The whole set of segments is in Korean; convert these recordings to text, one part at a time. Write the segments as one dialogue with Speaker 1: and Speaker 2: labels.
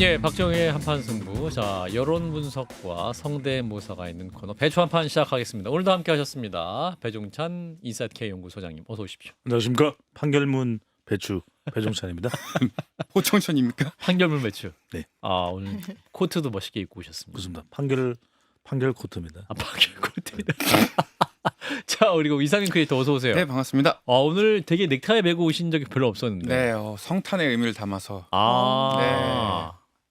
Speaker 1: 예, 박정희의 한판 승부. 자, 여론 분석과 성대모사가 있는 코너 배추 한판 시작하겠습니다. 오늘도 함께 하셨습니다. 배종찬 인사이트 K 연구소장님 어서 오십시오.
Speaker 2: 안녕하십니까. 판결문 배추 배종찬입니다.
Speaker 3: 호청천입니까?
Speaker 1: 판결문 배추.
Speaker 2: 네.
Speaker 1: 아, 오늘 코트도 멋있게 입고 오셨습니다.
Speaker 2: 그렇습니다. 판결 코트입니다.
Speaker 1: 아, 판결 코트입니다. 자, 그리고 이상민 크리에이터 어서 오세요.
Speaker 3: 네, 반갑습니다.
Speaker 1: 오늘 되게 넥타이 메고 오신 적이 별로 없었는데.
Speaker 3: 네, 성탄의 의미를 담아서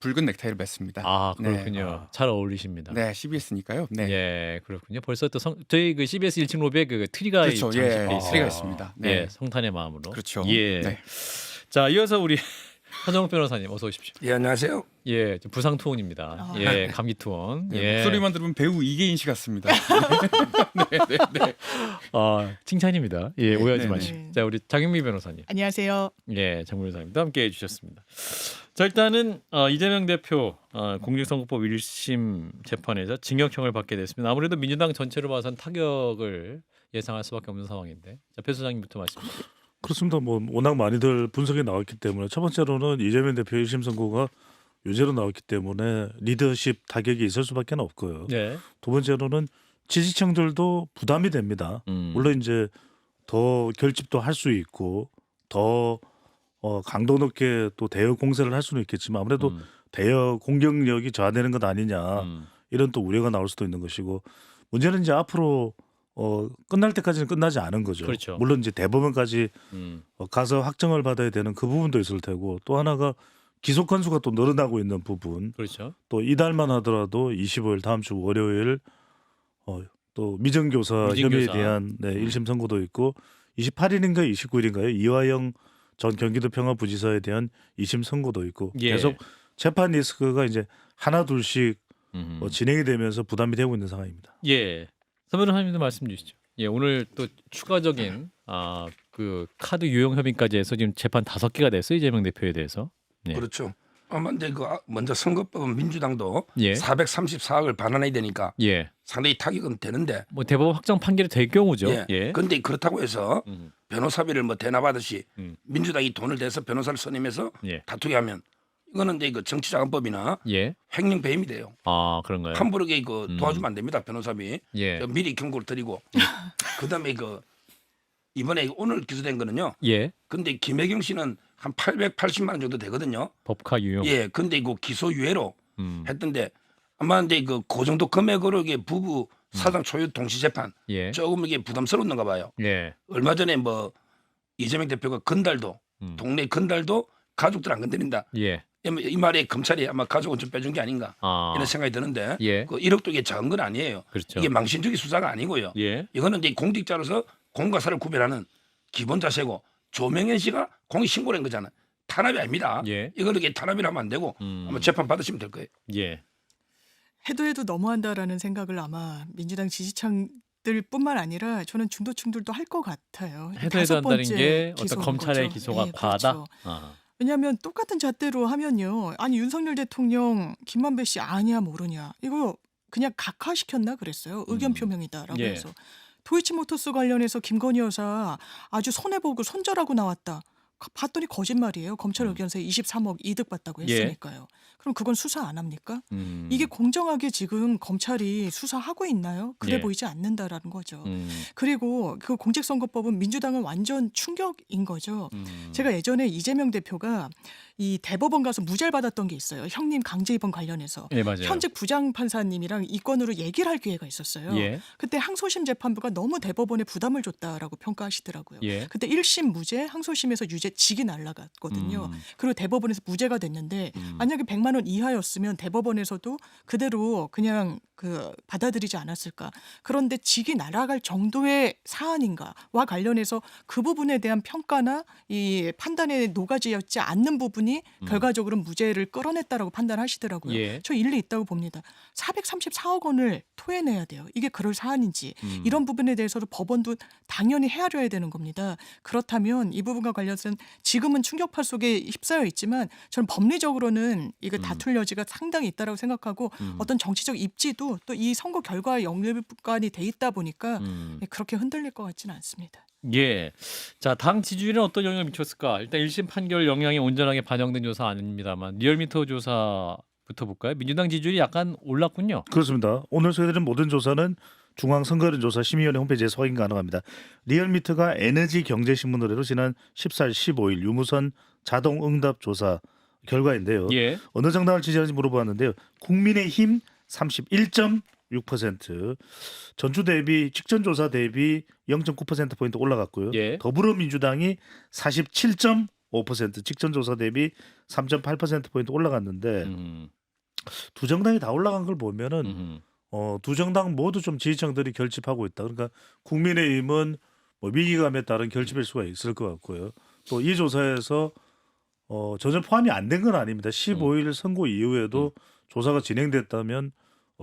Speaker 3: 붉은 넥타이를 맸습니다.
Speaker 1: 아, 그렇군요.
Speaker 3: 네.
Speaker 1: 잘 어울리십니다.
Speaker 3: 네, CBS니까요. 네,
Speaker 1: 예, 그렇군요. 벌써 또 저희 그 CBS 1층 로비에 그 트리가
Speaker 3: 그렇죠. 예,
Speaker 1: 장식돼 있어요.
Speaker 3: 트리가 있습니다. 네,
Speaker 1: 예, 성탄의 마음으로.
Speaker 3: 그렇죠.
Speaker 1: 예.
Speaker 3: 네.
Speaker 1: 자, 이어서 우리 한정욱 변호사님 어서 오십시오.
Speaker 4: 예, 안녕하세요.
Speaker 1: 예, 부상 투혼입니다. 예, 감기 투혼.
Speaker 3: 네,
Speaker 1: 예.
Speaker 3: 목소리만 들으면 배우 이계인 씨 같습니다.
Speaker 1: 칭찬입니다. 예, 오해하지
Speaker 3: 네,
Speaker 1: 마시고.
Speaker 5: 네.
Speaker 1: 자, 우리 장윤미 변호사님.
Speaker 5: 안녕하세요.
Speaker 1: 예, 장 변호사님도 함께 해주셨습니다. 자, 일단은 이재명 대표 공직선거법 1심 재판에서 징역형을 받게 됐습니다. 아무래도 민주당 전체로 봐선 타격을 예상할 수밖에 없는 상황인데. 자, 배 소장님부터 말씀.
Speaker 2: 그렇습니다. 뭐 워낙 많이들 분석이 나왔기 때문에 첫 번째로는 이재명 대표 1심 선고가 유죄로 나왔기 때문에 리더십 타격이 있을 수밖에 없고요.
Speaker 1: 네.
Speaker 2: 두 번째로는 지지층들도 부담이 됩니다. 물론 이제 더 결집도 할 수 있고 더 강도 높게 또 대여 공세를 할 수는 있겠지만 아무래도 대여 공격력이 저하되는 것 아니냐 이런 또 우려가 나올 수도 있는 것이고 문제는 이제 앞으로 끝날 때까지는 끝나지 않은 거죠.
Speaker 1: 그렇죠.
Speaker 2: 물론 이제 대법원까지 가서 확정을 받아야 되는 그 부분도 있을 테고 또 하나가 기소 건수가 또 늘어나고 있는 부분
Speaker 1: 그렇죠.
Speaker 2: 또 이달만 하더라도 25일 다음 주 월요일 또 미정교사 혐의에 대한 1심 선고도 있고 28일인가 29일인가요? 이화영 전 경기도 평화부지사에 대한 2심 선고도 있고
Speaker 1: 예.
Speaker 2: 계속 재판 리스크가 이제 하나 둘씩 진행이 되면서 부담이 되고 있는 상황입니다.
Speaker 1: 예. 서변호사님도 말씀 주시죠. 예, 오늘 또 추가적인 그 카드 유용 협의까지 해서 지금 재판 5개가 됐어요. 이재명 대표에 대해서. 예.
Speaker 4: 그렇죠. 근데 그 먼저 선거법은 민주당도
Speaker 1: 예.
Speaker 4: 434억을 반환해야 되니까
Speaker 1: 예.
Speaker 4: 상당히 타격은 되는데.
Speaker 1: 뭐 대법원 확정 판결이 될 경우죠.
Speaker 4: 예.
Speaker 1: 예.
Speaker 4: 근데 그렇다고 해서 변호사비를 뭐 대납하듯이
Speaker 1: 음.
Speaker 4: 민주당이 돈을 대서 변호사를 선임해서
Speaker 1: 예.
Speaker 4: 다투게 하면 이거는 이제 그 정치자금법이나
Speaker 1: 예.
Speaker 4: 횡령 배임이 돼요.
Speaker 1: 아, 그런가요?
Speaker 4: 함부로 그 도와주면 안 됩니다. 변호사비.
Speaker 1: 예.
Speaker 4: 미리 경고를 드리고 그다음에 이번에 오늘 기소된 거는요.
Speaker 1: 예.
Speaker 4: 근데 김혜경 씨는 한 880만 원 정도 되거든요.
Speaker 1: 법카 유용.
Speaker 4: 예, 근데 그 기소유예로
Speaker 1: 음.
Speaker 4: 했던데 아마 근데 그 정도 금액으로 이게 부부 사장 초유 동시 재판
Speaker 1: 예.
Speaker 4: 조금 이게 부담스러웠는가 봐요.
Speaker 1: 예.
Speaker 4: 얼마 전에 뭐 이재명 대표가 건달도 동네 건달도 가족들 안 건드린다.
Speaker 1: 예.
Speaker 4: 이 말에 검찰이 아마 가족은 좀 빼준 게 아닌가 이런 생각이 드는데
Speaker 1: 예.
Speaker 4: 그 1억도 이게 작은 건 아니에요.
Speaker 1: 그렇죠.
Speaker 4: 이게 망신주기 수사가 아니고요.
Speaker 1: 예.
Speaker 4: 이거는 이제 공직자로서 공과 사를 구별하는 기본 자세고 조명현 씨가 공익 신고를 한 거잖아요. 탄압이 아닙니다.
Speaker 1: 예.
Speaker 4: 이거는 이게 탄압이라 하면 안 되고 아마 재판 받으시면 될 거예요.
Speaker 1: 예.
Speaker 5: 해도 너무한다라는 생각을 아마 민주당 지지층들뿐만 아니라 저는 중도층들도 할 것 같아요.
Speaker 1: 해도
Speaker 5: 다섯
Speaker 1: 한다는
Speaker 5: 번째
Speaker 1: 게 어떤
Speaker 5: 기소인
Speaker 1: 검찰의
Speaker 5: 거죠.
Speaker 1: 기소가
Speaker 5: 예,
Speaker 1: 과하다.
Speaker 5: 그렇죠.
Speaker 1: 아.
Speaker 5: 왜냐하면 똑같은 잣대로 하면요. 아니 윤석열 대통령 김만배 씨 아냐 모르냐 이거 그냥 각하시켰나 그랬어요. 의견 표명이다라고
Speaker 1: 예.
Speaker 5: 해서 도이치모터스 관련해서 김건희 여사 아주 손해보고 손절하고 나왔다. 봤더니 거짓말이에요. 검찰 의견서에 23억 이득 봤다고
Speaker 1: 예.
Speaker 5: 했으니까요. 그럼 그건 수사 안 합니까?
Speaker 1: 음.
Speaker 5: 이게 공정하게 지금 검찰이 수사하고 있나요? 그래
Speaker 1: 예.
Speaker 5: 보이지 않는다라는 거죠. 그리고 그 공직선거법은 민주당은 완전 충격인 거죠. 제가 예전에 이재명 대표가 이 대법원 가서 무죄를 받았던 게 있어요. 형님 강제 입원 관련해서.
Speaker 1: 예, 맞아요.
Speaker 5: 현직 부장판사님이랑 이 건으로 얘기를 할 기회가 있었어요.
Speaker 1: 예.
Speaker 5: 그때 항소심 재판부가 너무 대법원에 부담을 줬다라고 평가하시더라고요.
Speaker 1: 예.
Speaker 5: 그때 1심 무죄, 항소심에서 유죄 직이 날라갔거든요. 그리고 대법원에서 무죄가 됐는데 만약에 100만 원 이하였으면 대법원에서도 그대로 그냥 받아들이지 않았을까. 그런데 직이 날아갈 정도의 사안인가와 관련해서 그 부분에 대한 평가나 이 판단에 녹아지지 않는 부분이 결과적으로 무죄를 끌어냈다라고 판단하시더라고요.
Speaker 1: 예.
Speaker 5: 저 일리 있다고 봅니다. 434억 원을 토해내야 돼요. 이게 그럴 사안인지 이런 부분에 대해서도 법원도 당연히 헤아려야 되는 겁니다. 그렇다면 이 부분과 관련해서는 지금은 충격파 속에 휩싸여 있지만 저는 법리적으로는 이거 다툴 여지가 상당히 있다라고 생각하고 어떤 정치적 입지도 또 이 선거 결과에 연관이 돼 있다 보니까 그렇게 흔들릴 것 같지는 않습니다.
Speaker 1: 예. 자, 당 지지율에는 어떤 영향을 미쳤을까? 일단 1심 판결 영향이 온전하게 반영된 조사 아닙니다만 리얼미터 조사부터 볼까요? 민주당 지지율이 약간 올랐군요.
Speaker 2: 그렇습니다. 오늘 소개드린 모든 조사는 중앙선거여론조사 심의위원회 홈페이지에서 확인 가능합니다. 리얼미터가 에너지 경제신문 의뢰로 지난 14일, 15일 유무선 자동응답 조사 결과인데요.
Speaker 1: 예.
Speaker 2: 어느 정당을 지지하는지 물어보았는데요. 국민의힘 31.6%, 전주 대비 직전 조사 대비 0.9% 포인트 올라갔고요.
Speaker 1: 예.
Speaker 2: 더불어민주당이 47.5%, 직전 조사 대비 3.8% 포인트 올라갔는데 두 정당이 다 올라간 걸 보면은 두 정당 모두 좀 지지층들이 결집하고 있다. 그러니까 국민의힘은 뭐 위기감에 따른 결집일 수가 있을 것 같고요. 또 이 조사에서 전혀 포함이 안 된 건 아닙니다. 15일 선고 이후에도 조사가 진행됐다면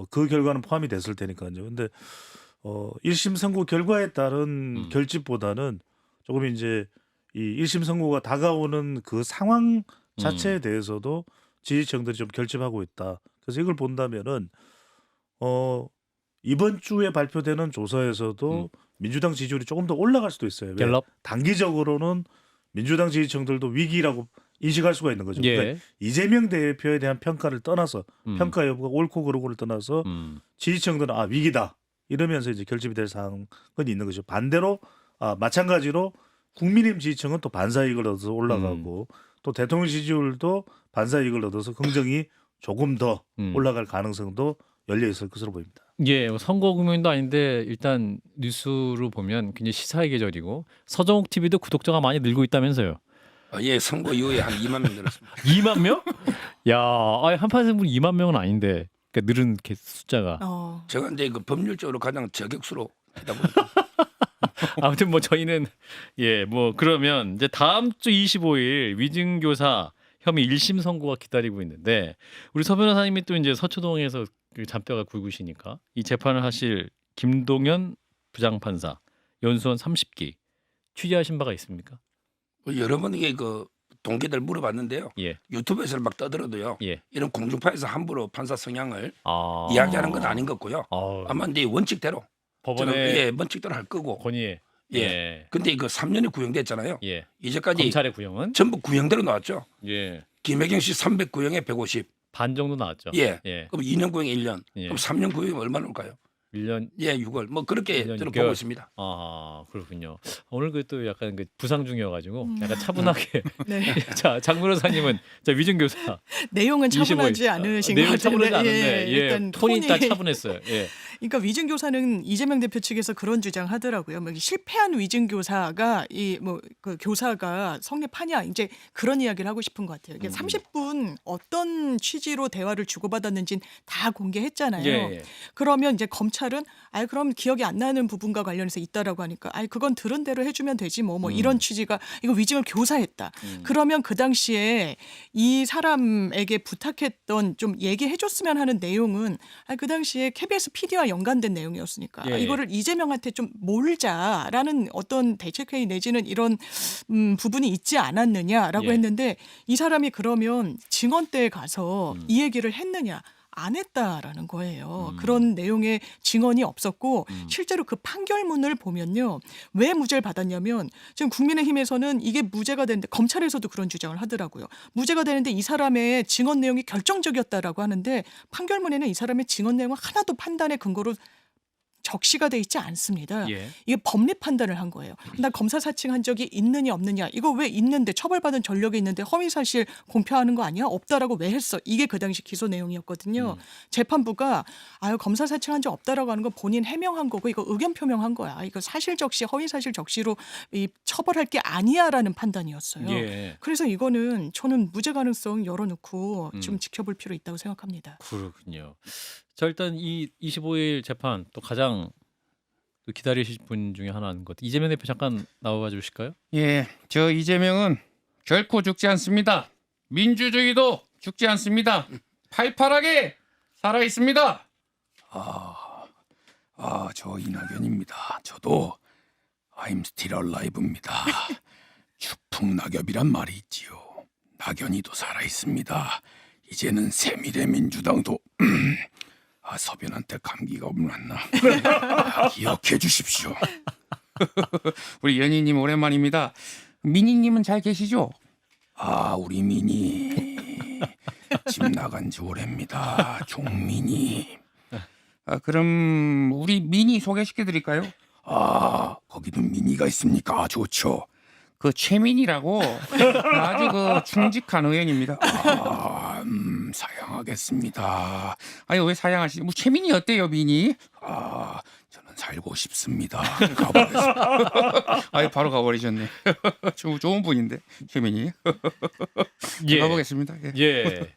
Speaker 2: 그 결과는 포함이 됐을 테니까요. 근데 1심 선고 결과에 따른 결집보다는 조금 이제 이 1심 선고가 다가오는 그 상황 자체에 대해서도 지지층들이 좀 결집하고 있다. 그래서 이걸 본다면은 이번 주에 발표되는 조사에서도 민주당 지지율이 조금 더 올라갈 수도 있어요. 왜?
Speaker 1: 갤럽.
Speaker 2: 단기적으로는 민주당 지지층들도 위기라고 인식할 수가 있는 거죠.
Speaker 1: 예.
Speaker 2: 그러니까 이재명 대표에 대한 평가를 떠나서 평가 여부가 옳고 그르고를 떠나서 지지층들은 아 위기다 이러면서 이제 결집이 될 상황은 있는 거죠. 반대로 마찬가지로 국민의힘 지지층은 또 반사이익을 얻어서 올라가고 또 대통령 지지율도 반사이익을 얻어서 긍정이 조금 더 올라갈 가능성도 열려 있을 것으로 보입니다.
Speaker 1: 예, 선거 국면도 아닌데 일단 뉴스로 보면 굉장히 시사의 계절이고 서정욱 TV도 구독자가 많이 늘고 있다면서요.
Speaker 4: 예, 선거 이후에 한 2만 명 늘었습니다.
Speaker 1: 2만 명? 야, 한판생분 2만 명은 아닌데 그러니까 늘은 숫자가.
Speaker 4: 제가 이제 그 법률적으로 가장 저격수로 하다 보니까
Speaker 1: 아무튼 뭐 저희는 예, 뭐 그러면 이제 다음 주 25일 위증교사 혐의 1심 선고가 기다리고 있는데 우리 서 변호사님이 또 이제 서초동에서 그 잔뼈가 굵으시니까 이 재판을 하실 김동연 부장판사 연수원 30기 취재하신 바가 있습니까?
Speaker 4: 여러 번 이게 그 동기들 물어봤는데요.
Speaker 1: 예.
Speaker 4: 유튜브에서 막 떠들어도요.
Speaker 1: 예.
Speaker 4: 이런 공중파에서 함부로 판사 성향을
Speaker 1: 아.
Speaker 4: 이야기하는 건 아닌 것 같고요.
Speaker 1: 아.
Speaker 4: 아마 이제 원칙대로
Speaker 1: 법원의
Speaker 4: 원칙대로 할 거고.
Speaker 1: 권위에
Speaker 4: 예. 근데 이거 3년이 구형됐잖아요.
Speaker 1: 예.
Speaker 4: 이제까지
Speaker 1: 검찰의 구형은
Speaker 4: 전부 구형대로 나왔죠.
Speaker 1: 예.
Speaker 4: 김혜경 씨 300구형에 150.
Speaker 1: 반 정도 나왔죠.
Speaker 4: 예.
Speaker 1: 예.
Speaker 4: 그럼 2년 구형 1년.
Speaker 1: 예.
Speaker 4: 그럼 3년 구형이 얼마 나올까요?
Speaker 1: 1년
Speaker 4: 예, 6월. 뭐 그렇게
Speaker 1: 1년
Speaker 4: 저는
Speaker 1: 6개월.
Speaker 4: 보고 있습니다.
Speaker 1: 아, 그렇군요. 오늘 그 또 약간 그 부상 중이어가지고 약간 차분하게.
Speaker 5: 네.
Speaker 1: 자, 장 변호사님은 자 위증교사
Speaker 5: 내용은 차분하지
Speaker 1: 25일.
Speaker 5: 않으신 것
Speaker 1: 내용은 차분하지
Speaker 5: 같은데
Speaker 1: 않은데 예,
Speaker 5: 일단
Speaker 1: 톤이 딱 차분했어요. 예.
Speaker 5: 그러니까 위증교사는 이재명 대표 측에서 그런 주장하더라고요. 뭐 실패한 위증교사가 이 뭐 그 교사가 성립하냐 이제 그런 이야기를 하고 싶은 것 같아요. 이게 30분 어떤 취지로 대화를 주고받았는지는 다 공개했잖아요.
Speaker 1: 예, 예.
Speaker 5: 그러면 이제 검찰은 그럼 기억이 안 나는 부분과 관련해서 있다라고 하니까 그건 들은 대로 해주면 되지 뭐 이런 취지가 이거 위증을 교사했다. 그러면 그 당시에 이 사람에게 부탁했던 좀 얘기해줬으면 하는 내용은 그 당시에 KBS PD와 연관된 내용이었으니까
Speaker 1: 예, 예.
Speaker 5: 이거를 이재명한테 좀 몰자라는 어떤 대책회의 내지는 이런 부분이 있지 않았느냐라고
Speaker 1: 예.
Speaker 5: 했는데 이 사람이 그러면 증언대에 가서 이 얘기를 했느냐? 안 했다라는 거예요. 그런 내용의 증언이 없었고 실제로 그 판결문을 보면요. 왜 무죄를 받았냐면 지금 국민의힘에서는 이게 무죄가 되는데 검찰에서도 그런 주장을 하더라고요. 무죄가 되는데 이 사람의 증언 내용이 결정적이었다라고 하는데 판결문에는 이 사람의 증언 내용은 하나도 판단의 근거로 적시가 돼 있지 않습니다.
Speaker 1: 예.
Speaker 5: 이게 법리 판단을 한 거예요. 나 검사 사칭한 적이 있느냐 없느냐 이거 왜 있는데 처벌받은 전력이 있는데 허위사실 공표하는 거 아니야? 없다라고 왜 했어? 이게 그 당시 기소 내용이었거든요. 재판부가 검사 사칭한 적 없다라고 하는 건 본인 해명한 거고 이거 의견 표명한 거야. 이거 사실 적시 허위사실 적시로 처벌할 게 아니야라는 판단이었어요.
Speaker 1: 예.
Speaker 5: 그래서 이거는 저는 무죄 가능성 열어놓고 좀 지켜볼 필요 있다고 생각합니다.
Speaker 1: 그렇군요. 자, 일단 이 25일 재판 또 가장 또 기다리실 분 중에 하나인 것 같아요. 이재명 대표 잠깐 나와 주실까요?
Speaker 3: 예, 저 이재명은 결코 죽지 않습니다. 민주주의도 죽지 않습니다. 팔팔하게 살아 있습니다. 저 이낙연입니다. 저도 I'm still alive입니다. 추풍낙엽이란 말이 있지요. 낙연이도 살아 있습니다. 이제는 새미래민주당도 서변한테 감기가 올랐나 기억해 주십시오. 우리 연희님 오랜만입니다. 민희님은 잘 계시죠? 우리 민희 집 나간 지 오래입니다. 종민이. 그럼 우리 민희 소개시켜 드릴까요? 거기도 민희가 있습니까? 좋죠. 그 최민희라고 아주 그 충직한 의원입니다. 사양하겠습니다. 아니 왜 사양하시지? 뭐 최민희 어때요, 민희? 저는 살고 싶습니다. 가보겠습니다. 바로 가버리셨네. 좋은 분인데 최민희.
Speaker 1: 예.
Speaker 3: 가보겠습니다.
Speaker 1: 예.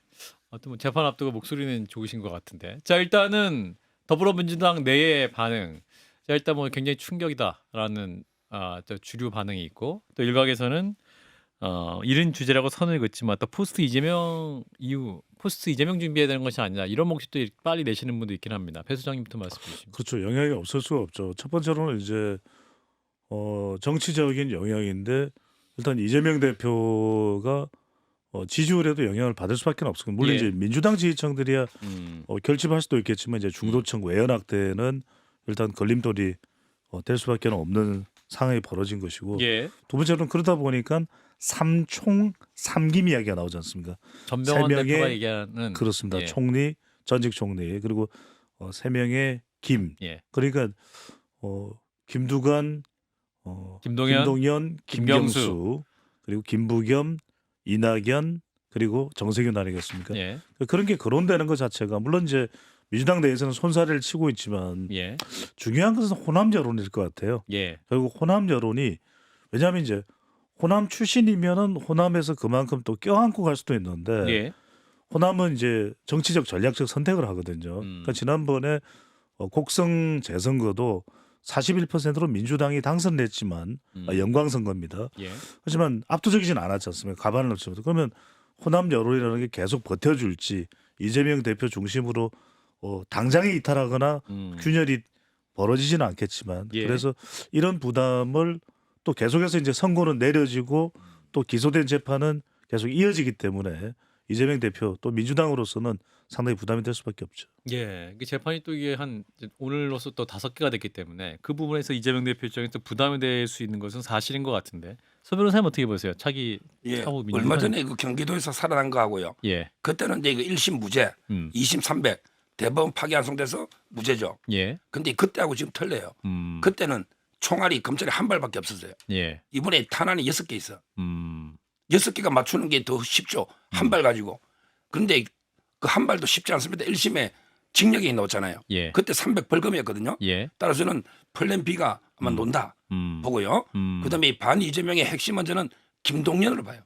Speaker 1: 아무튼 뭐 재판 앞두고 목소리는 좋으신 것 같은데. 자 일단은 더불어민주당 내의 반응. 자 일단 뭐 굉장히 충격이다라는 저 주류 반응이 있고 또 일각에서는 이른 주제라고 선을 긋지만 또 포스트 이재명 준비해야 되는 것이 아니냐 이런 목소리도 빨리 내시는 분도 있긴 합니다. 배 소장님부터 말씀해 주시면.
Speaker 2: 그렇죠. 영향이 없을 수가 없죠. 첫 번째로는 이제 정치적인 영향인데 일단 이재명 대표가 지지율에도 영향을 받을 수밖에 없습니다. 물론
Speaker 1: 예.
Speaker 2: 이제 민주당 지지층들이야 결집할 수도 있겠지만 이제 중도층 외연학대는 일단 걸림돌이 될 수밖에 없는 상황이 벌어진 것이고
Speaker 1: 예.
Speaker 2: 두 번째로는 그러다 보니까 삼총 삼김 이야기가 나오지 않습니까?
Speaker 1: 전병헌
Speaker 2: 세 명의-
Speaker 1: 대표가 얘기하는
Speaker 2: 그렇습니다.
Speaker 1: 예.
Speaker 2: 총리, 전직 총리 그리고 3명의 김.
Speaker 1: 예.
Speaker 2: 그러니까 김두관,
Speaker 1: 김동연,
Speaker 2: 김경수 그리고 김부겸, 이낙연 그리고 정세균 아니겠습니까?
Speaker 1: 예.
Speaker 2: 그런 게 거론되는 것 자체가 물론 이제 민주당 내에서는 손사래를 치고 있지만
Speaker 1: 예.
Speaker 2: 중요한 것은 호남 여론일 것 같아요.
Speaker 1: 예.
Speaker 2: 결국 호남 여론이 왜냐하면 이제 호남 출신이면은 호남에서 그만큼 또 껴안고 갈 수도 있는데
Speaker 1: 예.
Speaker 2: 호남은 이제 정치적 전략적 선택을 하거든요. 그러니까 지난번에 곡성 재선거도 41%로 민주당이 당선됐지만 영광 선거입니다.
Speaker 1: 예.
Speaker 2: 하지만 압도적이진 않았지 않습니까? 가반을 넘치면서 그러면 호남 여론이라는 게 계속 버텨줄지 이재명 대표 중심으로 당장에 이탈하거나 균열이 벌어지지는 않겠지만
Speaker 1: 예.
Speaker 2: 그래서 이런 부담을 또 계속해서 이제 선고는 내려지고 또 기소된 재판은 계속 이어지기 때문에 이재명 대표 또 민주당으로서는 상당히 부담이 될 수밖에 없죠.
Speaker 1: 예, 그 재판이 또 이게 한 이제 오늘로서 또 5개가 됐기 때문에 그 부분에서 이재명 대표 입장에서 부담이 될 수 있는 것은 사실인 것 같은데 서 변호사님 어떻게 보세요? 차기 차후 민주당
Speaker 4: 얼마 전에 그 경기도에서 살아난 거 하고요.
Speaker 1: 예,
Speaker 4: 그때는 이제 그 1심 무죄, 2심 300 대법원 파기환송돼서 무죄죠.
Speaker 1: 예,
Speaker 4: 근데 그때하고 지금 틀려요. 그때는 총알이 검찰에 한 발밖에 없었어요.
Speaker 1: 예,
Speaker 4: 이번에 탄환이 6개 있어.
Speaker 1: 음,
Speaker 4: 6개가 맞추는 게 더 쉽죠. 한 발 가지고. 그런데 그 한 발도 쉽지 않습니다. 1심에 징역이 나왔잖아요.
Speaker 1: 예,
Speaker 4: 그때 300 벌금이었거든요.
Speaker 1: 예,
Speaker 4: 따라서는 플랜 B가 아마 논다 보고요. 그다음에 반 이재명의 핵심은 저는 김동연으로 봐요.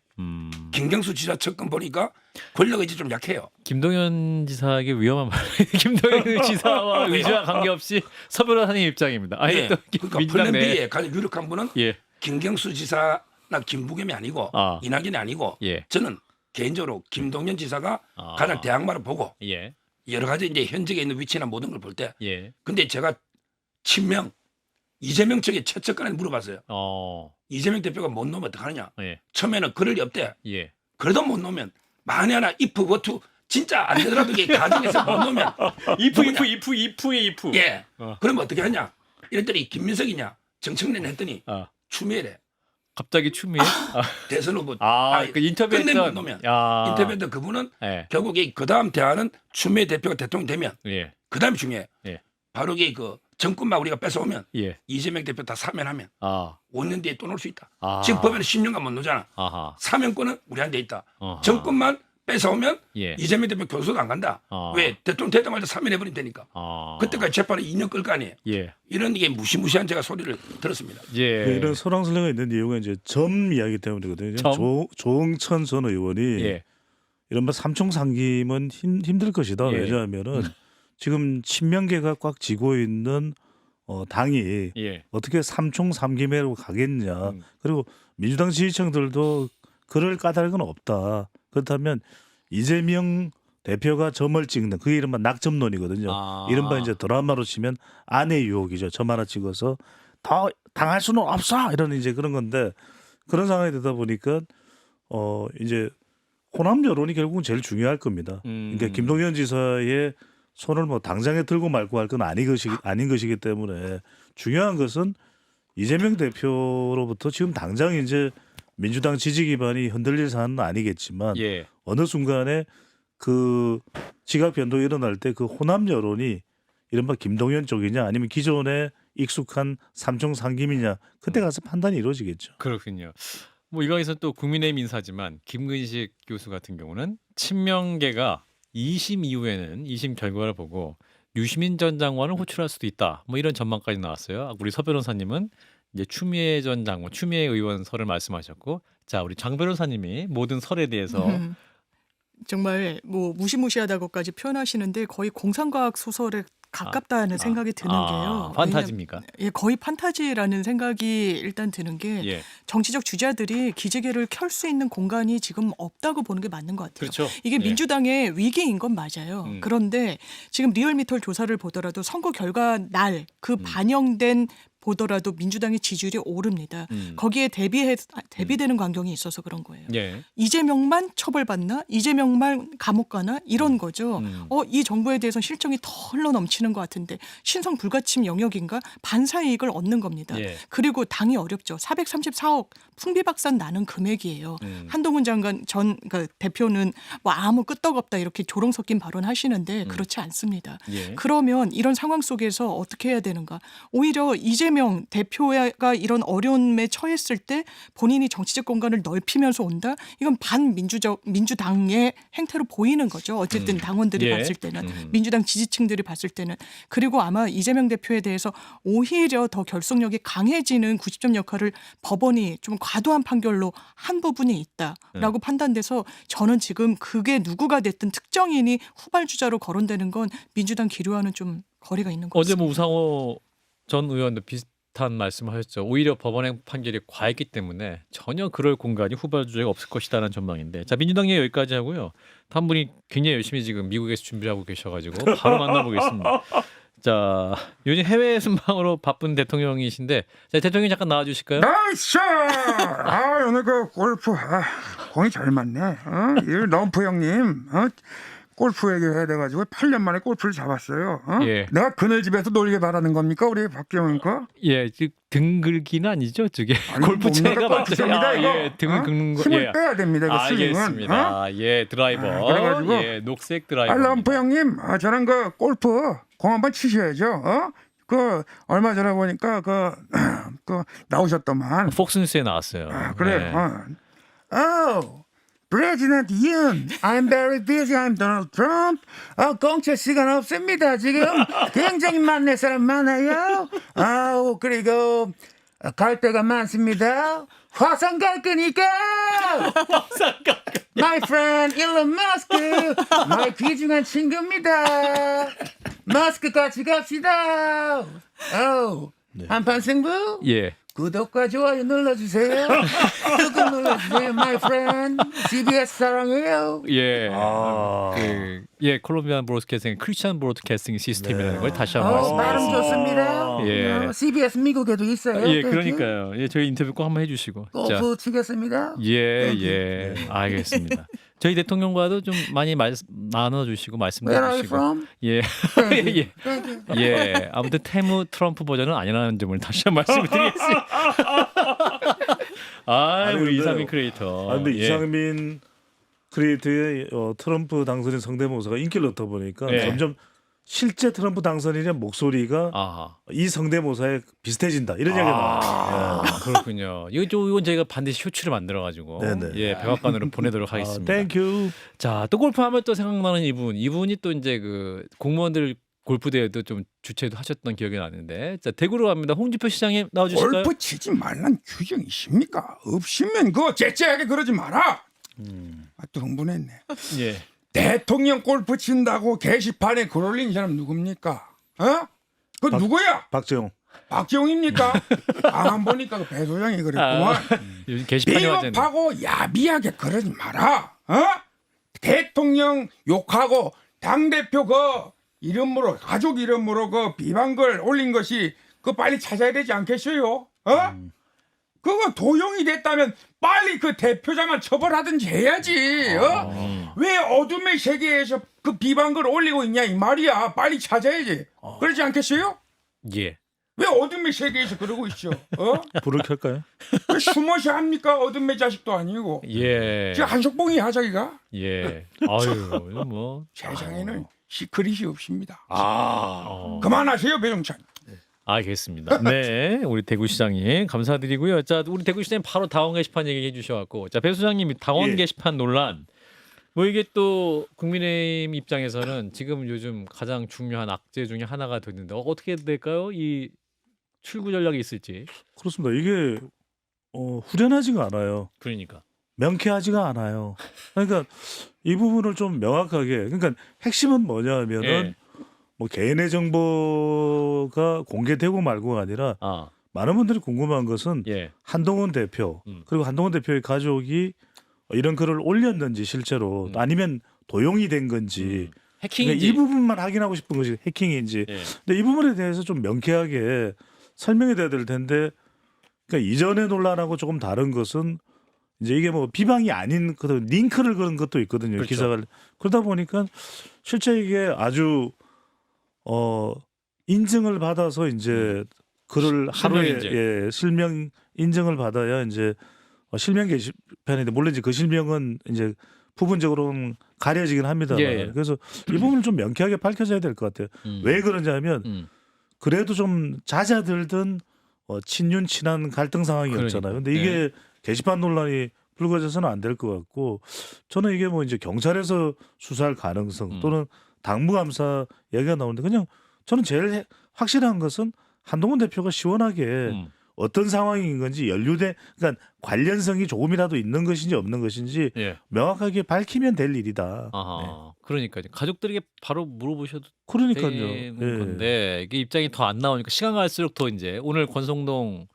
Speaker 4: 김경수 지사 측근 보니까 권력 의지 좀 약해요.
Speaker 1: 김동연 지사에게 위험한 말. 김동연 지사와 의지와 관계없이 서 변호사님 입장입니다. 아예
Speaker 4: 네.
Speaker 1: 또
Speaker 4: 그러니까
Speaker 1: 민주당
Speaker 4: 플랜
Speaker 1: 내
Speaker 4: B에 가장 유력한 분은
Speaker 1: 예,
Speaker 4: 김경수 지사나 김부겸이 아니고 이낙연이 아니고
Speaker 1: 예,
Speaker 4: 저는 개인적으로 김동연 지사가
Speaker 1: 아.
Speaker 4: 가장 대항마를 보고
Speaker 1: 예,
Speaker 4: 여러 가지 이제 현직에 있는 위치나 모든 걸 볼 때
Speaker 1: 예,
Speaker 4: 근데 제가 친명 이재명 측에 최측근에 물어봤어요. 이재명 대표가 못 놓으면 어떡하느냐.
Speaker 1: 예,
Speaker 4: 처음에는 그럴 리 없대.
Speaker 1: 예,
Speaker 4: 그래도 못 놓으면 만에 하나 if what 진짜 안 되더라도 이게 가정에서 못 놓으면
Speaker 1: 이프.
Speaker 4: 예.
Speaker 1: 어.
Speaker 4: 그러면 어떻게 하냐. 이랬더니 김민석이냐 정청래냐 했더니
Speaker 1: 아,
Speaker 4: 추미애래.
Speaker 1: 갑자기 추미애?
Speaker 4: 대선 후보.
Speaker 1: 그 인터뷰했던
Speaker 4: 끝내 못 놓으면. 인터뷰했던 그분은
Speaker 1: 예,
Speaker 4: 결국에 그 다음 대안은 추미애 대표가 대통령 되면
Speaker 1: 예,
Speaker 4: 그 다음이 중요해.
Speaker 1: 예.
Speaker 4: 바로 이게 그 정권만 우리가 뺏어오면
Speaker 1: 예,
Speaker 4: 이재명 대표 다 사면하면 5년 뒤에 또 놓을 수 있다.
Speaker 1: 아.
Speaker 4: 지금 법에는 10년간 못 놓잖아.
Speaker 1: 아하,
Speaker 4: 사면권은 우리한테 있다.
Speaker 1: 어하.
Speaker 4: 정권만 뺏어오면
Speaker 1: 예,
Speaker 4: 이재명 대표 교수도 안 간다. 왜? 대통령 되자마자 사면해버리면 되니까. 그때까지 재판을 2년 끌 거 아니에요.
Speaker 1: 예,
Speaker 4: 이런 게 무시무시한 제가 소리를 들었습니다.
Speaker 1: 예,
Speaker 2: 이런 설왕설래가 있는 이유가 이제 점 이야기 때문이거든요.
Speaker 1: 점?
Speaker 2: 조응천 전 의원이
Speaker 1: 예,
Speaker 2: 이른바 삼총 삼김은 힘들 것이다.
Speaker 1: 예.
Speaker 2: 왜냐하면은 지금 친명계가 꽉 쥐고 있는 당이
Speaker 1: 예,
Speaker 2: 어떻게 삼총 삼김으로 가겠냐. 그리고 민주당 지지층들도 그럴 까닭은 없다. 그렇다면 이재명 대표가 점을 찍는 그게 이른바 낙점론이거든요. 이른바 이제 드라마로 치면 아내 유혹이죠. 점 하나 찍어서 더 당할 수는 없어 이런 이제 그런 건데 그런 상황이 되다 보니까 이제 호남 여론이 결국은 제일 중요할 겁니다. 그러니까 김동연 지사의 손을 뭐 당장에 들고 말고 할 건 아닌 것이기 때문에 중요한 것은 이재명 대표로부터 지금 당장 이제 민주당 지지 기반이 흔들릴 사안은 아니겠지만
Speaker 1: 예.
Speaker 2: 어느 순간에 그 지각 변동이 일어날 때 그 호남 여론이 이른바 김동연 쪽이냐 아니면 기존에 익숙한 삼총 상김이냐 그때 가서 판단이 이루어지겠죠.
Speaker 1: 그렇군요. 뭐 이거에서 또 국민의힘 인사지만 김근식 교수 같은 경우는 친명계가 2심 이후에는 2심 결과를 보고 유시민 전 장관을 호출할 수도 있다. 뭐 이런 전망까지 나왔어요. 우리 서 변호사님은 이제 추미애 전 장관, 추미애 의원 설을 말씀하셨고, 자 우리 장 변호사님이 모든 설에 대해서
Speaker 5: 정말 뭐 무시무시하다고까지 표현하시는데 거의 공상과학 소설에 가깝다는 생각이 드는 게요.
Speaker 1: 판타지입니까?
Speaker 5: 예, 거의 판타지라는 생각이 일단 드는 게
Speaker 1: 예.
Speaker 5: 정치적 주자들이 기지개를 켤 수 있는 공간이 지금 없다고 보는 게 맞는 것 같아요.
Speaker 1: 그렇죠.
Speaker 5: 이게
Speaker 1: 예.
Speaker 5: 민주당의 위기인 건 맞아요. 그런데 지금 리얼미터 조사를 보더라도 선거 결과 날 그 반영된 보더라도 민주당의 지지율이 오릅니다. 거기에 대비되는 광경이 있어서 그런 거예요.
Speaker 1: 예.
Speaker 5: 이재명만 처벌받나? 이재명만 감옥 가나? 이런 거죠. 이 정부에 대해서는 실정이 더 흘러넘치는 것 같은데 신성 불가침 영역인가? 반사 이익을 얻는 겁니다.
Speaker 1: 예.
Speaker 5: 그리고 당이 어렵죠. 434억 풍비박산 나는 금액이에요. 한동훈 장관 그러니까 대표는 뭐 아무 끄떡없다 이렇게 조롱 섞인 발언하시는데 그렇지 않습니다.
Speaker 1: 예.
Speaker 5: 그러면 이런 상황 속에서 어떻게 해야 되는가? 오히려 이재명 대표가 이런 어려움에 처했을 때 본인이 정치적 공간을 넓히면서 온다? 이건 민주당의 행태로 보이는 거죠. 어쨌든 당원들이
Speaker 1: 예.
Speaker 5: 봤을 때는 민주당 지지층들이 봤을 때는 그리고 아마 이재명 대표에 대해서 오히려 더 결속력이 강해지는 90점 역할을 법원이 좀 과도한 판결로 한 부분이 있다라고 판단돼서 저는 지금 그게 누구가 됐든 특정인이 후발주자로 거론되는 건 민주당 기류와는 좀 거리가 있는 것
Speaker 1: 어제
Speaker 5: 같습니다.
Speaker 1: 뭐 우상호 전 의원도 비슷한 말씀하셨죠. 오히려 법원의 판결이 과했기 때문에 전혀 그럴 공간이 후발주자가 없을 것이다라는 전망인데, 자 민주당 얘기 여기까지 하고요. 다음 분이 굉장히 열심히 지금 미국에서 준비를 하고 계셔가지고 바로 만나보겠습니다. 자 요즘 해외 순방으로 바쁜 대통령이신데, 자 대통령 잠깐 나와주실까요?
Speaker 3: 나이스! 오늘 그 골프 공이 잘 맞네. 이 럼프 형님 골프 얘기해야 돼가지고 8년 만에 골프를 잡았어요.
Speaker 1: 예.
Speaker 3: 내가 그늘집에서 놀게 바라는 겁니까 우리 박경원 거?
Speaker 1: 예, 등 긁기는 아니죠, 저게.
Speaker 3: 아니,
Speaker 1: 골프채가
Speaker 3: 몸무게가 골프채입니다, 이거.
Speaker 1: 예, 등을 긁는 거.
Speaker 3: 힘을
Speaker 1: 예.
Speaker 3: 빼야 됩니다. 이거 스윙은.
Speaker 1: 알겠습니다. 예, 드라이버.
Speaker 3: 그래가지고
Speaker 1: 예, 녹색 드라이버.
Speaker 3: 럼프 형님, 저랑 그 골프 공 한번 치셔야죠. 그 얼마 전에 보니까 그 나오셨더만.
Speaker 1: 폭스뉴스에 나왔어요.
Speaker 3: 그래.
Speaker 1: 네.
Speaker 3: President Yoon, I'm very busy. I'm Donald Trump. 공짜 시간 없습니다. 지금 굉장히 많은 사람 많아요. 그리고 갈 데가 많습니다. 화성 갈 거니까. My friend Elon Musk, my 귀중한 친구입니다. 마스크 같이 갑시다. 한판 승부.
Speaker 1: 예.
Speaker 3: 구독과 좋아요 눌러주세요. 꾹 눌러주세요, my friend. CBS 사랑해요.
Speaker 1: 예. 콜롬비안 브로드캐스팅, 크리스천 브로드캐스팅 시스템이라는 걸 다시 한번
Speaker 3: 발음
Speaker 1: 말씀드리겠습니다.
Speaker 3: 좋습니다.
Speaker 1: 예.
Speaker 3: CBS 미국에도 있어요.
Speaker 1: 예, 그러니까요. 예, 저희 인터뷰 꼭 한번 해주시고.
Speaker 3: 골프 치겠습니다.
Speaker 1: 예, 알겠습니다. 저희 대통령과도 좀 많이 나눠주시고
Speaker 3: Where are you
Speaker 1: 말씀해주시고.
Speaker 3: from?
Speaker 1: 예, 예,
Speaker 3: Thank you.
Speaker 1: 예. 아무튼 테무 트럼프 버전은 아니라는 점을 다시 한번 말씀드리겠습니다.
Speaker 2: 아니,
Speaker 1: 우리
Speaker 2: 근데-
Speaker 1: 이상민 크리에이터.
Speaker 2: 근데
Speaker 1: 예.
Speaker 2: 이상민 크리에이터의 트럼프 당선인 성대모사가 인기를 얻다 보니까
Speaker 1: 예.
Speaker 2: 점점 실제 트럼프 당선인의 목소리가
Speaker 1: 아하.
Speaker 2: 이 성대모사에 비슷해진다 이런 이야기가 나와요.
Speaker 1: 그렇군요. 이건 저희가 반드시 쇼츠를 만들어가지고
Speaker 2: 네네.
Speaker 1: 예 백악관으로 보내도록 하겠습니다.
Speaker 2: 땡큐.
Speaker 1: 자, 또 골프하면 또 생각나는 이분이 또 이제 그 공무원들 골프 대회도 좀 주최도 하셨던 기억이 나는데, 자 대구로 갑니다. 홍준표 시장님 나와주실까요?
Speaker 3: 골프 치지 말란 규정이 있습니까? 없으면 그거 째째하게 그러지 마라. 또 흥분했네.
Speaker 1: 예.
Speaker 3: 대통령 골프 친다고 게시판에 글 올린 사람 누굽니까? 그 누구야?
Speaker 2: 박재홍.
Speaker 3: 박지용입니까? 안 보니까 그 배 소장이 그랬구만.
Speaker 1: 요즘 게시판이 완전.
Speaker 3: 비겁하고 야비하게 그러지 마라. 대통령 욕하고 당 대표 그 이름으로 가족 이름으로 그 비방글 올린 것이 그 빨리 찾아야 되지 않겠어요? 그거 도용이 됐다면 빨리 그 대표자만 처벌하든지 해야지. 왜 어둠의 세계에서 그 비방글 올리고 있냐 이 말이야. 빨리 찾아야지. 그러지 않겠어요?
Speaker 1: 예.
Speaker 3: 왜 어둠의 세계에서 그러고 있죠?
Speaker 2: 불을 켤까요?
Speaker 3: 왜 숨어서 합니까? 어둠의 자식도 아니고.
Speaker 1: 예.
Speaker 3: 지금 한석봉이야 자기가.
Speaker 1: 예. 아유, 이거 뭐.
Speaker 3: 세상에는 시크릿이 없습니다.
Speaker 1: 어.
Speaker 3: 그만하세요 배영찬.
Speaker 1: 알겠습니다. 네, 우리 대구시장님 감사드리고요. 자, 우리 대구시장님 바로 당원 게시판 얘기해 주셔갖고, 자, 배 소장님 당원
Speaker 2: 예.
Speaker 1: 게시판 논란. 뭐 이게 또 국민의힘 입장에서는 지금 요즘 가장 중요한 악재 중에 하나가 됐는데 어떻게 될까요? 이 출구 전략이 있을지.
Speaker 2: 그렇습니다. 이게 후련하지가 않아요.
Speaker 1: 그러니까.
Speaker 2: 명쾌하지가 않아요. 그러니까 이 부분을 좀 명확하게, 그러니까 핵심은 뭐냐면은
Speaker 1: 예.
Speaker 2: 뭐 개인의 정보가 공개되고 말고가 아니라
Speaker 1: 아,
Speaker 2: 많은 분들이 궁금한 것은
Speaker 1: 예.
Speaker 2: 한동훈 대표 그리고 한동훈 대표의 가족이 이런 글을 올렸는지 실제로 아니면 도용이 된 건지
Speaker 1: 해킹인지.
Speaker 2: 그러니까 이 부분만 확인하고 싶은 것이 해킹인지.
Speaker 1: 예.
Speaker 2: 근데 이 부분에 대해서 좀 명쾌하게 설명이 돼야 될 텐데, 그러니까 이전의 논란하고 조금 다른 것은 이제 이게 뭐 비방이 아닌 그 링크를 그런 것도 있거든요.
Speaker 1: 그렇죠.
Speaker 2: 기사가. 그러다 보니까 실제 이게 아주 인증을 받아서 이제 글을 하루에
Speaker 1: 인증.
Speaker 2: 예, 실명 인증을 받아야 이제 실명 게시판인데 물론 이제 그 실명은 이제 부분적으로는 가려지긴 합니다만
Speaker 1: 예, 예.
Speaker 2: 그래서 이 부분을 좀 명쾌하게 밝혀져야 될 것 같아요. 왜 그러냐면 그래도 좀 잦아들던 친윤 친한 갈등 상황이었잖아요. 근데 이게 게시판 논란이 불거져서는 안 될 것 같고, 저는 이게 뭐 이제 경찰에서 수사할 가능성 또는 당무감사 얘기가 나오는데, 그냥 저는 제일 확실한 것은 한동훈 대표가 시원하게 어떤 상황인 건지 그러니까 관련성이 조금이라도 있는 것인지 없는 것인지
Speaker 1: 예.
Speaker 2: 명확하게 밝히면 될 일이다.
Speaker 1: 아하.
Speaker 2: 네.
Speaker 1: 그러니까요. 가족들에게 바로 물어보셔도
Speaker 2: 그러니까요.
Speaker 1: 되는
Speaker 2: 예.
Speaker 1: 건데 이게 입장이 더 안 나오니까 시간 갈수록 더 이제 오늘 권성동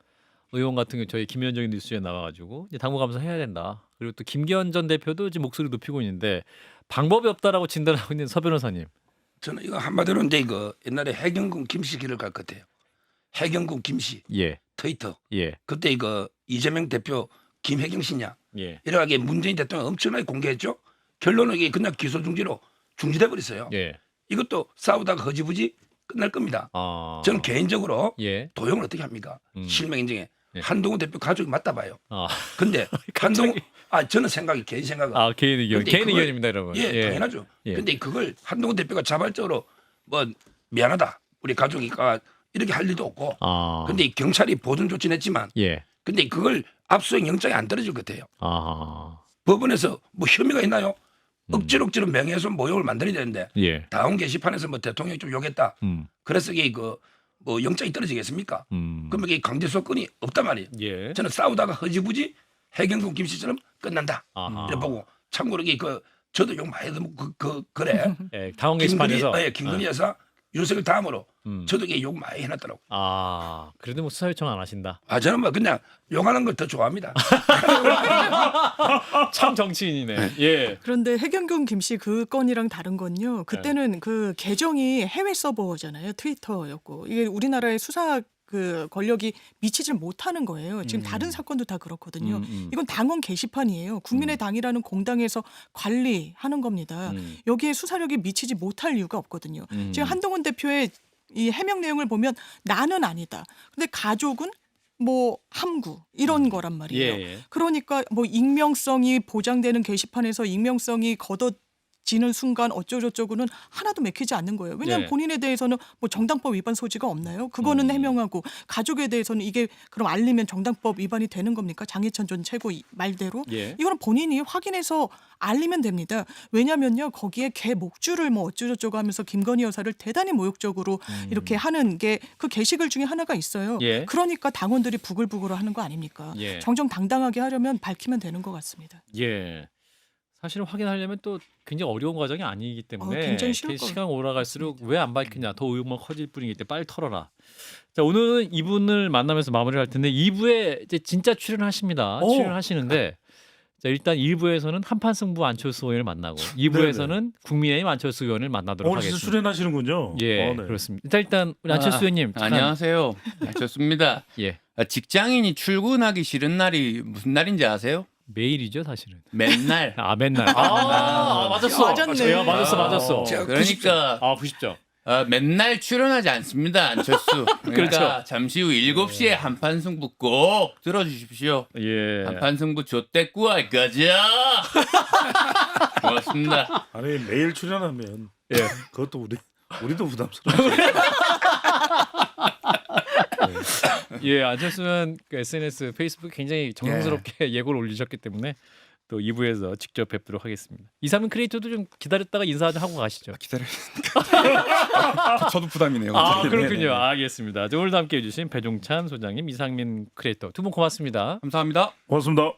Speaker 1: 의원 같은 경우 저희 김현정 뉴스에 나와가지고 이제 당무감사 해야 된다. 그리고 또 김기현 전 대표도 지금 목소리 높이고 있는데 방법이 없다라고 진단하고 있는 서 변호사님.
Speaker 4: 저는 이거 한마디로 이제 이거 옛날에 해경군 김씨 길을 갈 것 같아요. 해경군 김씨
Speaker 1: 예,
Speaker 4: 트위터.
Speaker 1: 예,
Speaker 4: 그때 이거 이재명 대표 김혜경 씨냐
Speaker 1: 예,
Speaker 4: 이러하게 문재인 대통령 엄청나게 공개했죠. 결론은 이게 그냥 기소 중지로 중지돼 버렸어요.
Speaker 1: 예.
Speaker 4: 이것도 싸우다가 허지부지 끝날 겁니다.
Speaker 1: 아,
Speaker 4: 저는 개인적으로
Speaker 1: 예,
Speaker 4: 도용을 어떻게 합니까? 실명 인증에
Speaker 1: 예.
Speaker 4: 한동훈 대표 가족이 맞다 봐요.
Speaker 1: 아,
Speaker 4: 근데 한동훈 저는 생각이 개인 생각은
Speaker 1: 아 개인 의견,
Speaker 4: 근데
Speaker 1: 개인
Speaker 4: 그걸-
Speaker 1: 의견입니다, 여러분.
Speaker 4: 예, 당연하죠.
Speaker 1: 예.
Speaker 4: 근데 그걸 한동훈 대표가 자발적으로 뭐 미안하다 우리 가족이가 이렇게 할 일도 없고.
Speaker 1: 아,
Speaker 4: 근데 이 경찰이 보존 조치는 했지만
Speaker 1: 예,
Speaker 4: 근데 그걸 압수수색 영장이 안 떨어질 것 같아요.
Speaker 1: 아,
Speaker 4: 법원에서 뭐 혐의가 있나요? 억지로 명예훼손 모욕을 만들어야 되는데
Speaker 1: 예,
Speaker 4: 다음 게시판에서 뭐 대통령이 좀 욕했다. 그래서 이게 뭐 영장이 떨어지겠습니까? 그러면 이게 강제소건이 없단 말이에요.
Speaker 1: 예,
Speaker 4: 저는 싸우다가 허지부지 해경군 김씨처럼 끝난다.
Speaker 1: 아하.
Speaker 4: 이래 보고 참고로 이게 저도 욕 많이 듣고 그래.
Speaker 1: 예, 당원 게시판에서.
Speaker 4: 김건희 여사 윤석열 다음으로 저도 이게 욕 많이 해놨더라고.
Speaker 1: 아, 그래도 뭐 수사 요청 안 하신다.
Speaker 4: 저는 뭐 그냥 욕하는 걸 더 좋아합니다.
Speaker 1: 참 정치인이네. 예,
Speaker 5: 그런데 해경균 김씨 그 건이랑 다른 건요. 그때는 그 계정이 해외 서버잖아요. 트위터였고 이게 우리나라의 수사 그 권력이 미치질 못하는 거예요. 지금 다른 사건도 다 그렇거든요. 이건 당원 게시판이에요. 국민의 당이라는 공당에서 관리하는 겁니다. 여기에 수사력이 미치지 못할 이유가 없거든요. 지금 한동훈 대표의 이 해명 내용을 보면 나는 아니다. 근데 가족은 뭐 함구 이런 거란 말이에요.
Speaker 1: 예, 예.
Speaker 5: 그러니까 뭐 익명성이 보장되는 게시판에서 익명성이 걷어지는 순간 어쩌고저쩌고는 하나도 맥히지 않는 거예요. 왜냐하면
Speaker 1: 네.
Speaker 5: 본인에 대해서는 뭐 정당법 위반 소지가 없나요? 그거는 해명하고 가족에 대해서는 이게 그럼 알리면 정당법 위반이 되는 겁니까? 장해찬 전 최고 말대로
Speaker 1: 예.
Speaker 5: 이거는 본인이 확인해서 알리면 됩니다. 왜냐면요 거기에 개 목줄을 뭐 어쩌고저쩌고 하면서 김건희 여사를 대단히 모욕적으로 이렇게 하는 게 그 게시글 중에 하나가 있어요.
Speaker 1: 예.
Speaker 5: 그러니까 당원들이 부글부글하는 거 아닙니까?
Speaker 1: 예.
Speaker 5: 정정당당하게 하려면 밝히면 되는 것 같습니다.
Speaker 1: 예. 사실은 확인하려면 또 굉장히 어려운 과정이 아니기 때문에
Speaker 5: 굉장히 쉬울
Speaker 1: 이렇게
Speaker 5: 것
Speaker 1: 시간 올라갈수록 왜 안 밝히냐 더 의혹만 커질 뿐이기 때문에 빨리 털어라. 자, 오늘은 이분을 만나면서 마무리할 텐데 2부에 이제 진짜 출연하십니다.
Speaker 2: 오.
Speaker 1: 출연하시는데 자, 일단 1부에서는 한판 승부 안철수 의원을 만나고 2부에서는 국민의힘 안철수 의원을 만나도록
Speaker 2: 오늘 진짜
Speaker 1: 하겠습니다.
Speaker 2: 수련하시는군요.
Speaker 1: 예,
Speaker 2: 네.
Speaker 1: 그렇습니다. 일단 우리 안철수 의원님 잠깐-
Speaker 3: 안녕하세요. 안철수입니다.
Speaker 1: 예,
Speaker 3: 직장인이 출근하기 싫은 날이 무슨 날인지 아세요?
Speaker 1: 매일이죠, 사실은.
Speaker 3: 맨날.
Speaker 1: 아, 맨날. 아, 맞았어.
Speaker 5: 맞았네.
Speaker 1: 야, 맞았어.
Speaker 4: 제가
Speaker 3: 그러니까
Speaker 1: 아, 90점.
Speaker 3: 맨날 출연하지 않습니다. 안철수. 그러니까
Speaker 1: 그렇죠.
Speaker 3: 잠시 후 7시에 한판 승부 꼭 들어주십시오.
Speaker 1: 예.
Speaker 3: 한판 승부 좆대꾸 할 거죠. 고맙습니다.
Speaker 2: 아니 매일 출연하면
Speaker 1: 예.
Speaker 2: 그것도 우리도 부담스러워.
Speaker 1: 예, 안철수는 그 SNS, 페이스북 굉장히 정성스럽게 예고를 올리셨기 때문에 또 2부에서 직접 뵙도록 하겠습니다. 2, 3인 크리에이터도 좀 기다렸다가 인사 좀 하고 가시죠.
Speaker 3: 저도 부담이네요.
Speaker 1: 아, 그렇군요. 알겠습니다. 오늘도 함께해 주신 배종찬 소장님, 이상민 크리에이터 두 분 고맙습니다.
Speaker 3: 감사합니다.
Speaker 2: 고맙습니다.